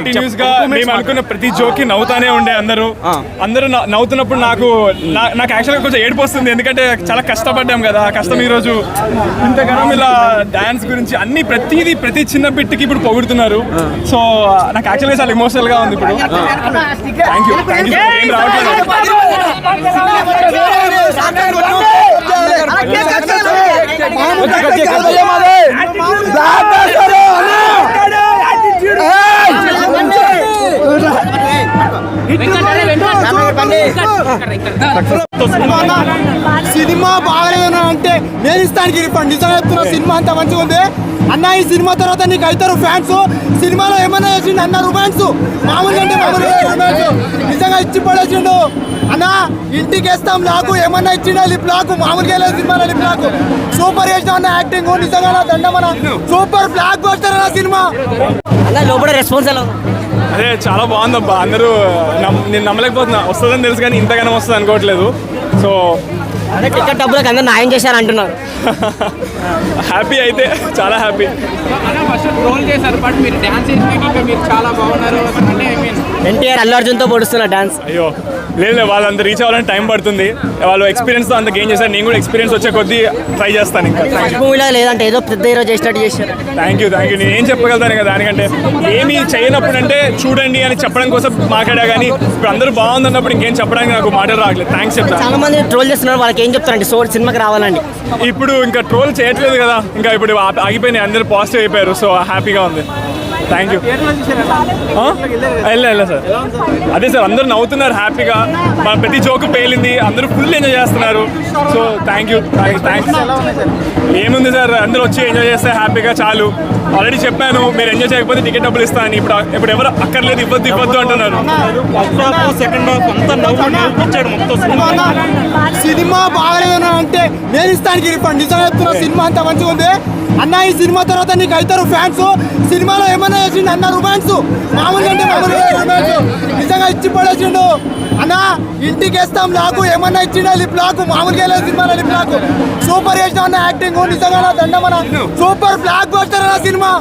Continuous గా మేము అనుకున్న ప్రతి జోక్ కి నవ్వుతానే ఉండే అందరూ నవ్వుతున్నప్పుడు నాకు యాక్చువల్గా కొంచెం ఏడుపు వస్తుంది, ఎందుకంటే చాలా కష్టపడ్డాం కదా. కష్టం ఈ రోజు ఇంతగానో ఇలా డాన్స్ గురించి అన్ని ప్రతి చిన్న బిట్కి ఇప్పుడు పొగుడుతున్నారు. సో నాకు యాక్చువల్గా చాలా ఎమోషనల్ గా ఉంది ఇప్పుడు. థ్యాంక్ యూ ఏం రావట్లేదు. సినిమా బాగలేదన్నా అంటే నేను ఇస్తానికి రిఫండ్. నిజంగా చెప్తున్నా, సినిమా అంతా మంచిగా ఉంది అన్న. ఈ సినిమా తర్వాత నీకు అవుతారు ఫ్యాన్స్. సినిమాలో ఏమన్నా చేసిండు అన్న, రొమాన్స్ మామూలుగా అంటే మామూలుగా నిజంగా ఇచ్చి పడేసిండు అన్న. ఇంటికి వేస్తాం లాకు ఏమన్నా ఇచ్చిండు లిప్ లాకు, మామూలుగా లేదు సినిమాలో లిప్ లాకు. సూపర్ చేసిన అన్న, యాక్టింగ్ నిజంగా దండమన సూపర్ బ్లాక్ బస్టర్ అన్న సినిమా. లోపల రెస్పాన్స్ ఎలా? అదే చాలా బాగుందబ్బా. అందరూ నేను నమ్మలేకపోతున్నా, వస్తుందని తెలుసు కానీ ఇంతగానో వస్తుంది అనుకోవట్లేదు. సో అదే టికెట్ డబ్బులకు అందరూ న్యాయం చేశారు అంటున్నారు. హ్యాపీ అయితే చాలా హ్యాపీ. రోల్ చేశారు బట్ మీరు డాన్స్ మీరు చాలా బాగున్నారు. ఎన్టీఆర్ అల్లు అర్జున్తో పొడుస్తున్న డాన్స్. అయ్యో లేదు, వాళ్ళంత రీచ్ అవ్వాలని టైం పడుతుంది. వాళ్ళు ఎక్స్పీరియన్స్తో అంత గెయిన్ చేశారు. నేను కూడా ఎక్స్పీరియన్స్ వచ్చే కొద్దీ ట్రై చేస్తాను. ఇంకా మూవీలో లేదంటే ఏదో పెద్ద హీరో చేసినట్టు చేశారు. Thank you. నేను ఏం చెప్పగలుగుతాను కదా దానికంటే. ఏమీ చేయనప్పుడు అంటే చూడండి అని చెప్పడం కోసం మాట్లాడా, కానీ ఇప్పుడు అందరూ బాగుంది అన్నప్పుడు ఇంకేం చెప్పడానికి నాకు మాటలు రావట్లేదు. థ్యాంక్స్ చెప్తాను. చాలా మంది ట్రోల్ చేస్తున్నారు, వాళ్ళకి ఏం చెప్తారండి సినిమాకి రావాలండి? ఇప్పుడు ఇంకా ట్రోల్ చేయట్లేదు కదా, ఇంకా ఇప్పుడు ఆగిపోయినాయి, అందరూ పాజిటివ్ అయిపోయారు. సో హ్యాపీగా ఉంది. Thank you. వెళ్ళా సార్. అదే సార్, అందరూ నవ్వుతున్నారు హ్యాపీగా. మన ప్రతి జోకు పేలింది, అందరూ ఫుల్ ఎంజాయ్ చేస్తున్నారు. So thank you. థ్యాంక్స్. ఏముంది సార్, అందరూ వచ్చి ఎంజాయ్ చేస్తే హ్యాపీగా చాలు. ఆల్రెడీ చెప్పాను, మీరు ఎంజాయ్ చేయకపోతే టికెట్ డబ్బులు ఇస్తాను. ఇప్పుడు ఎవరు అక్కర్లేదు, ఇవ్వద్దు అంటున్నారు. సినిమా బాగలేదన్నా అంటే నేను ఇస్తానికి రిఫండ్. నిజంగా చెప్తున్నా, సినిమా అంతా మంచిగా ఉంది అన్న. ఈ సినిమా తర్వాత నీకు అవుతారు ఫ్యాన్స్. సినిమాలో ఏమన్నా చేసిండు అన్న, రొమాన్స్ మామూలుగా అంటే మామూలుగా నిజంగా ఇచ్చి పడేసిండు అన్న. ఇంటికి వేస్తాం లాకు ఏమన్నా ఇచ్చిండు లిప్ లాకు, మామూలుగా లేదు సినిమాలో లిప్ లాకు. సూపర్ చేసిన అన్న, యాక్టింగ్ నిజంగా దండమన సూపర్ బ్లాక్ బస్టర్ అన్న సినిమా.